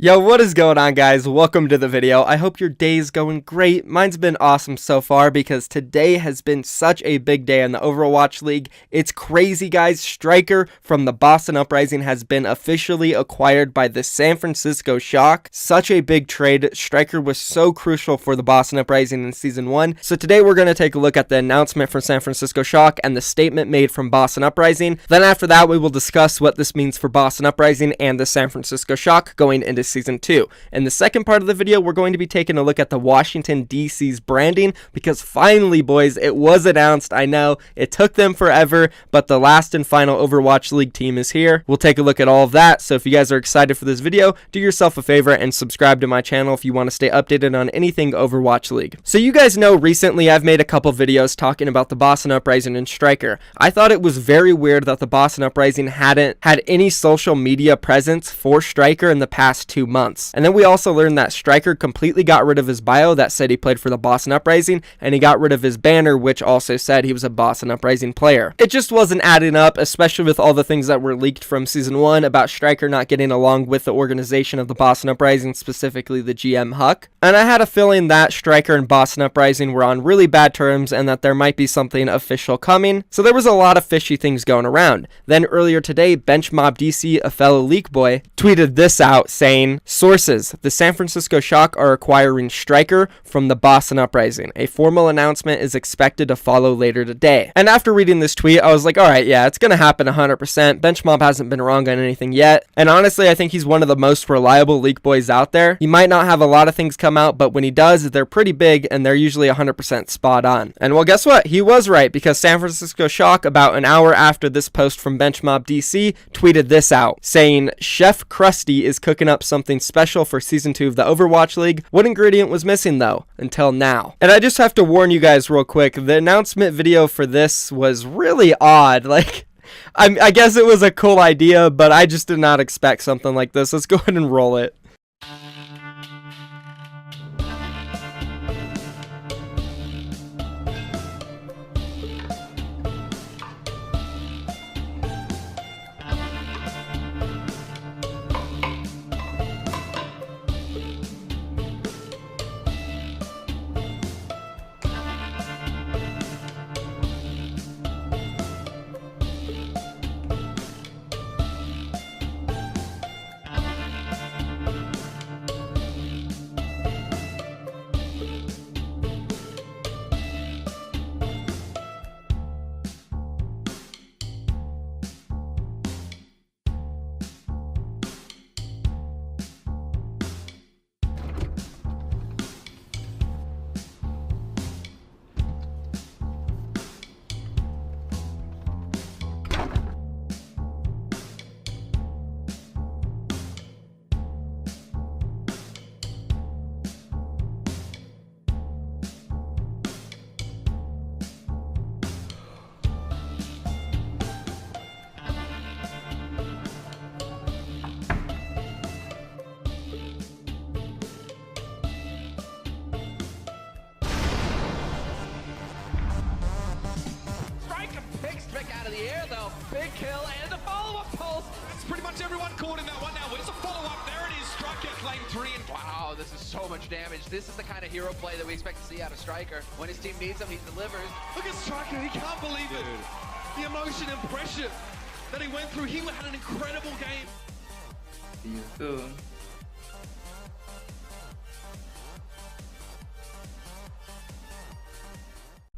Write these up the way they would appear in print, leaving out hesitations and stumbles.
Yo, what is going on, guys? Welcome to the video. I hope your day is going great. Mine's been awesome so far because today has been such a big day in the Overwatch League. It's crazy, guys. Striker from the Boston Uprising has been officially acquired by the San Francisco Shock. Such a big trade. Striker was so crucial for the Boston Uprising in Season 1. So today we're going to take a look at the announcement from San Francisco Shock and the statement made from Boston Uprising. Then after that, we will discuss what this means for Boston Uprising and the San Francisco Shock going into Season 2. In the second part of the video, we're going to be taking a look at the Washington, D.C.'s branding because finally, boys, it was announced. I know it took them forever, but the last and final Overwatch League team is here. We'll take a look at all of that. So if you guys are excited for this video, do yourself a favor and subscribe to my channel if you want to stay updated on anything Overwatch League. So you guys know recently I've made a couple videos talking about the Boston Uprising and Striker. I thought it was very weird that the Boston Uprising hadn't had any social media presence for Striker in the past 2 months. And then we also learned that Striker completely got rid of his bio that said he played for the Boston Uprising, and he got rid of his banner which also said he was a Boston Uprising player. It just wasn't adding up, especially with all the things that were leaked from Season 1 about Striker not getting along with the organization of the Boston Uprising, specifically the GM Huck. And I had a feeling that Striker and Boston Uprising were on really bad terms and that there might be something official coming. So there was a lot of fishy things going around. Then earlier today, BenchMobDC, a fellow leak boy, tweeted this out saying, "Sources, the San Francisco Shock are acquiring Striker from the Boston Uprising. A formal announcement is expected to follow later today." And after reading this tweet, I was like, alright, yeah, it's gonna happen 100%. BenchMob hasn't been wrong on anything yet. And honestly, I think he's one of the most reliable leak boys out there. He might not have a lot of things come out, but when he does, they're pretty big and they're usually 100% spot on. And well, guess what? He was right because San Francisco Shock, about an hour after this post from BenchMobDC, tweeted this out saying, "Chef Krusty is cooking up something special for Season 2 of the Overwatch League. What ingredient was missing though? Until now." And I just have to warn you guys real quick, the announcement video for this was really odd. Like, I guess it was a cool idea, but I just did not expect something like this. Let's go ahead and roll it. Out of the air though, big kill and the follow-up pulse. It's pretty much everyone caught in that one now. Where's the follow-up? There it is. Striker claim 3 and wow, this is so much damage. This is the kind of hero play that we expect to see out of Striker. When his team needs him, he delivers. Look at Striker, he can't believe it. The emotion and pressure that he went through. He had an incredible game. See you soon.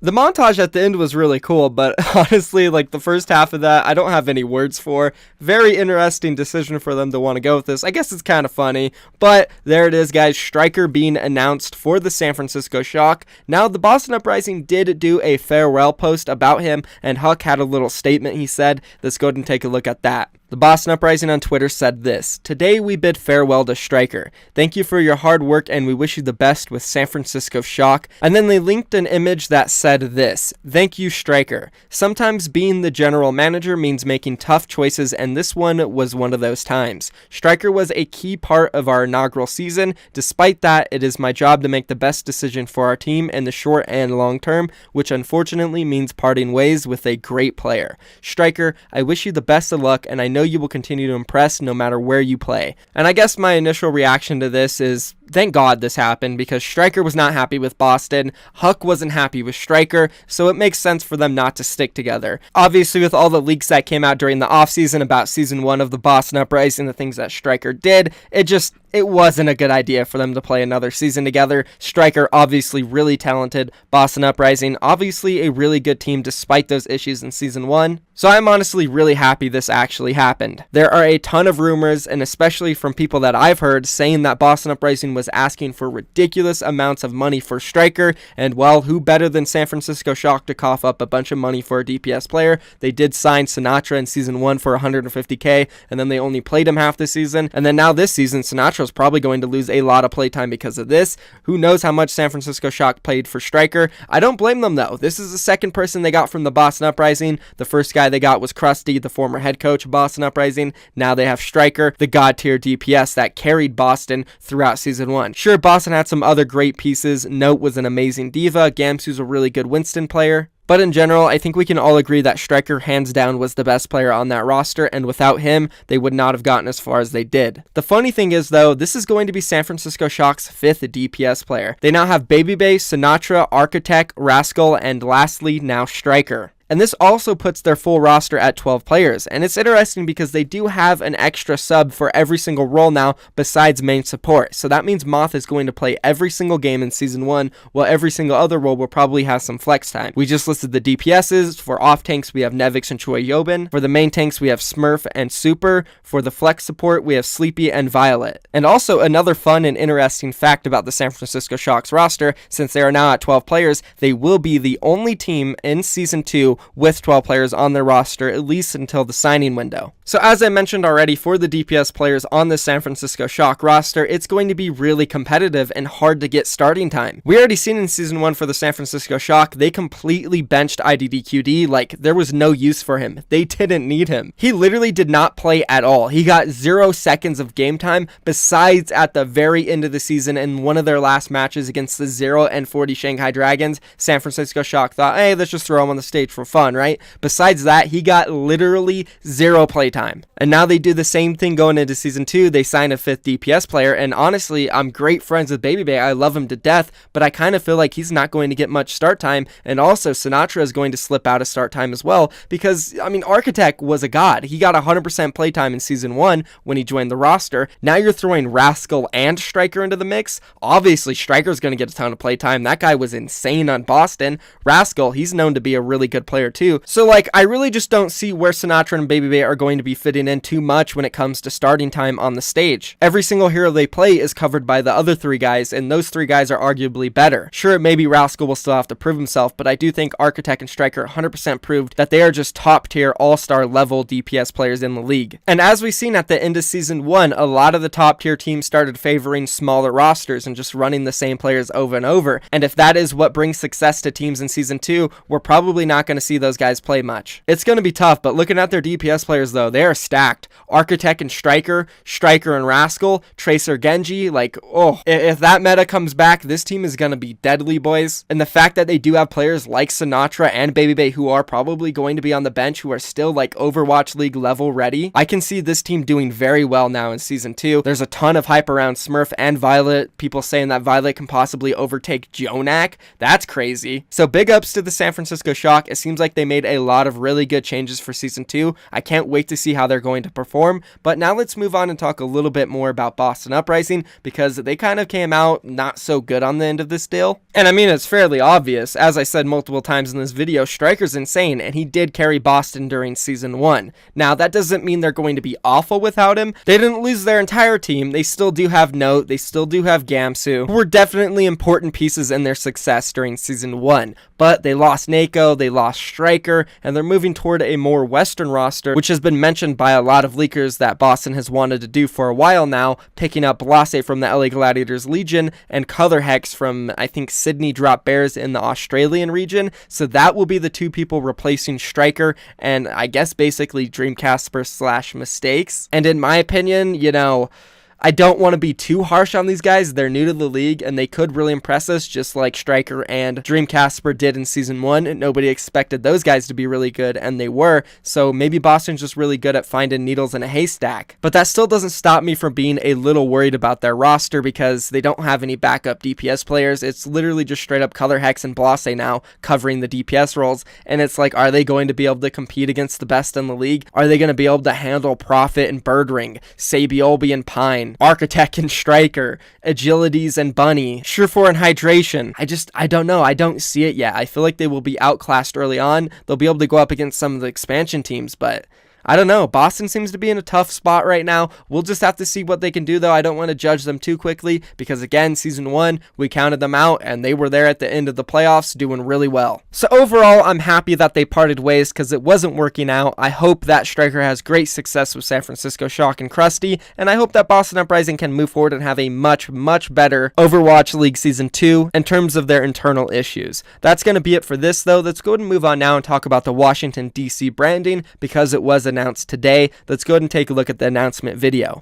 The montage at the end was really cool, but honestly, like the first half of that, I don't have any words for. Very interesting decision for them to want to go with this. I guess it's kind of funny, but there it is, guys. Striker being announced for the San Francisco Shock. Now, the Boston Uprising did do a farewell post about him, and Huck had a little statement he said. Let's go ahead and take a look at that. The Boston Uprising on Twitter said this: "Today we bid farewell to Striker. Thank you for your hard work and we wish you the best with San Francisco Shock." And then they linked an image that said this: "Thank you, Striker. Sometimes being the general manager means making tough choices, and this one was one of those times. Striker was a key part of our inaugural season. Despite that, it is my job to make the best decision for our team in the short and long term, which unfortunately means parting ways with a great player. Striker, I wish you the best of luck, and I know you will continue to impress no matter where you play. And I guess my initial reaction to this is, thank God this happened, because Striker was not happy with Boston, Huck wasn't happy with Striker, so it makes sense for them not to stick together. Obviously, with all the leaks that came out during the offseason about Season 1 of the Boston Uprising, the things that Striker did, it wasn't a good idea for them to play another season together. Striker, obviously really talented. Boston Uprising, obviously a really good team despite those issues in Season 1. So I'm honestly really happy this actually happened. There are a ton of rumors, and especially from people that I've heard, saying that Boston Uprising was asking for ridiculous amounts of money for Striker, and well, who better than San Francisco Shock to cough up a bunch of money for a DPS player? They did sign Sinatra in Season 1 for $150K, and then they only played him half the season, and then now this season, Sinatra's probably going to lose a lot of playtime because of this. Who knows how much San Francisco Shock paid for Striker? I don't blame them though. This is the second person they got from the Boston Uprising. The first guy they got was Krusty, the former head coach of Boston Uprising. Now they have Striker, the god tier DPS that carried Boston throughout Season 1. Sure, Boston had some other great pieces. Note was an amazing diva. Gamsu's a really good Winston player. But in general, I think we can all agree that Striker hands down was the best player on that roster, and without him, they would not have gotten as far as they did. The funny thing is though, this is going to be San Francisco Shock's 5th DPS player. They now have Baby, Sinatra, Architect, Rascal, and lastly, now Striker. And this also puts their full roster at 12 players. And it's interesting because they do have an extra sub for every single role now besides main support. So that means Moth is going to play every single game in Season 1, while every single other role will probably have some flex time. We just listed the DPSs. For off tanks, we have Nevix and Choi Yobin. For the main tanks, we have Smurf and Super. For the flex support, we have Sleepy and Violet. And also another fun and interesting fact about the San Francisco Shock's roster, since they are now at 12 players, they will be the only team in Season 2 with 12 players on their roster, at least until the signing window. So as I mentioned already, for the DPS players on the San Francisco Shock roster, it's going to be really competitive and hard to get starting time. We already seen in Season 1 for the San Francisco Shock, they completely benched IDDQD, like there was no use for him. They didn't need him. He literally did not play at all. He got 0 seconds of game time, besides at the very end of the season in one of their last matches against the 0 and 40 Shanghai Dragons. San Francisco Shock thought, hey, let's just throw him on the stage for fun, right? Besides that, he got literally 0 playtime. And now they do the same thing going into Season 2. They sign a 5th DPS player, and honestly, I'm great friends with Baby. I love him to death, but I kind of feel like he's not going to get much start time, and also Sinatra is going to slip out of start time as well, because, I mean, Architect was a god. He got 100% playtime in Season 1 when he joined the roster. Now you're throwing Rascal and Striker into the mix. Obviously, Striker's going to get a ton of playtime. That guy was insane on Boston. Rascal, he's known to be a really good player too. So, like, I really just don't see where Sinatra and Baby are going to be fitting in too much when it comes to starting time on the stage. Every single hero they play is covered by the other 3 guys, and those 3 guys are arguably better. Sure, maybe Rascal will still have to prove himself, but I do think Architect and Striker 100% proved that they are just top tier all-star level DPS players in the league. And as we've seen at the end of Season 1, a lot of the top tier teams started favoring smaller rosters and just running the same players over and over. And if that is what brings success to teams in Season 2, we're probably not going to see those guys play much. It's going to be tough, but looking at their DPS players though, they are stacked. Architect and Striker, Striker and Rascal, Tracer Genji, like, oh, if that meta comes back, this team is going to be deadly, boys. And the fact that they do have players like Sinatra and Baby who are probably going to be on the bench, who are still like Overwatch League level ready, I can see this team doing very well now in Season 2. There's a ton of hype around Smurf and Violet, people saying that Violet can possibly overtake Jonak. That's crazy. So big ups to the San Francisco Shock. It seems like they made a lot of really good changes for Season 2. I can't wait to see how they're going to perform. But now let's move on and talk a little bit more about Boston Uprising, because they kind of came out not so good on the end of this deal. And I mean, it's fairly obvious. As I said multiple times in this video, Striker's insane, and he did carry Boston during Season 1. Now, that doesn't mean they're going to be awful without him. They didn't lose their entire team. They still do have Note. They still do have Gamsu, who were definitely important pieces in their success during Season 1. But they lost Nako, they lost Striker, and they're moving toward a more Western roster, which has been mentioned by a lot of leakers that Boston has wanted to do for a while now, picking up Blase from the LA Gladiators Legion and Color Hex from, I think, Sydney Drop Bears in the Australian region. So that will be the 2 people replacing Striker and I guess basically Dreamcasper / Mistakes. And in my opinion, you know, I don't want to be too harsh on these guys. They're new to the league, and they could really impress us, just like Striker and Dreamcasper did in Season 1. Nobody expected those guys to be really good, and they were, so maybe Boston's just really good at finding needles in a haystack. But that still doesn't stop me from being a little worried about their roster, because they don't have any backup DPS players. It's literally just straight up Color Hex and Blase now covering the DPS roles, and it's like, are they going to be able to compete against the best in the league? Are they going to be able to handle Prophet and Birdring, Sabiolbi and Pine, Architect and Striker, Agilities and Bunny, Surefour and Hydration? I don't know. I don't see it yet. I feel like they will be outclassed early on. They'll be able to go up against some of the expansion teams, but I don't know. Boston seems to be in a tough spot right now. We'll just have to see what they can do, though. I don't want to judge them too quickly because, again, Season 1, we counted them out, and they were there at the end of the playoffs doing really well. So overall, I'm happy that they parted ways because it wasn't working out. I hope that Striker has great success with San Francisco Shock and Krusty, and I hope that Boston Uprising can move forward and have a much, much better Overwatch League Season 2 in terms of their internal issues. That's going to be it for this, though. Let's go ahead and move on now and talk about the Washington, D.C. branding because it was announced today. Let's go ahead and take a look at the announcement video.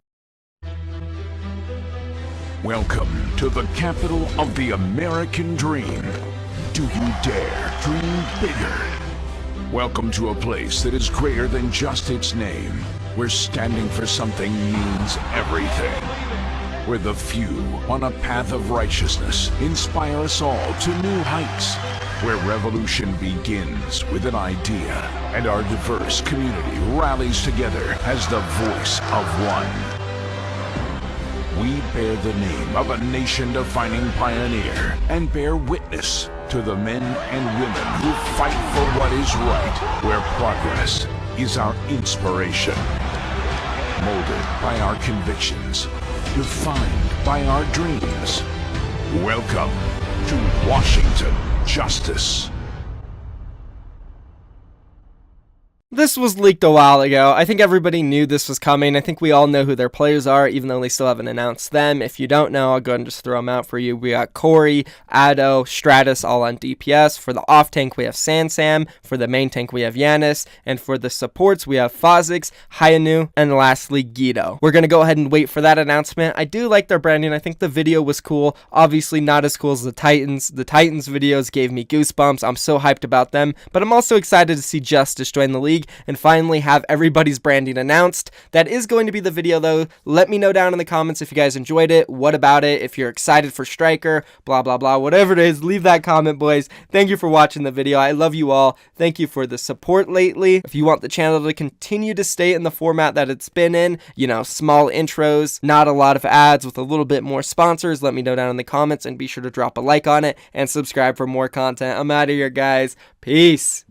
Welcome to the capital of the American dream. Do you dare dream bigger? Welcome to a place that is greater than just its name, where standing for something means everything. Where the few on a path of righteousness inspire us all to new heights. Where revolution begins with an idea and our diverse community rallies together as the voice of one. We bear the name of a nation-defining pioneer and bear witness to the men and women who fight for what is right, where progress is our inspiration. Molded by our convictions, defined by our dreams. Welcome to Washington Justice. This was leaked a while ago. I think everybody knew this was coming. I think we all know who their players are, even though they still haven't announced them. If you don't know, I'll go ahead and just throw them out for you. We got Corey, Addo, Stratus, all on DPS. For the off tank, we have Sansam. For the main tank, we have Yanis. And for the supports, we have Fozix, Hyanu, and lastly, Guido. We're going to go ahead and wait for that announcement. I do like their branding. I think the video was cool. Obviously, not as cool as the Titans. The Titans videos gave me goosebumps. I'm so hyped about them. But I'm also excited to see Justice join the league and finally have everybody's branding announced. That is going to be the video, though. Let me know down in the comments if you guys enjoyed it. What about it? If you're excited for Striker, blah, blah, blah, whatever it is, leave that comment, boys. Thank you for watching the video. I love you all. Thank you for the support lately. If you want the channel to continue to stay in the format that it's been in, you know, small intros, not a lot of ads with a little bit more sponsors, let me know down in the comments and be sure to drop a like on it and subscribe for more content. I'm out of here, guys. Peace.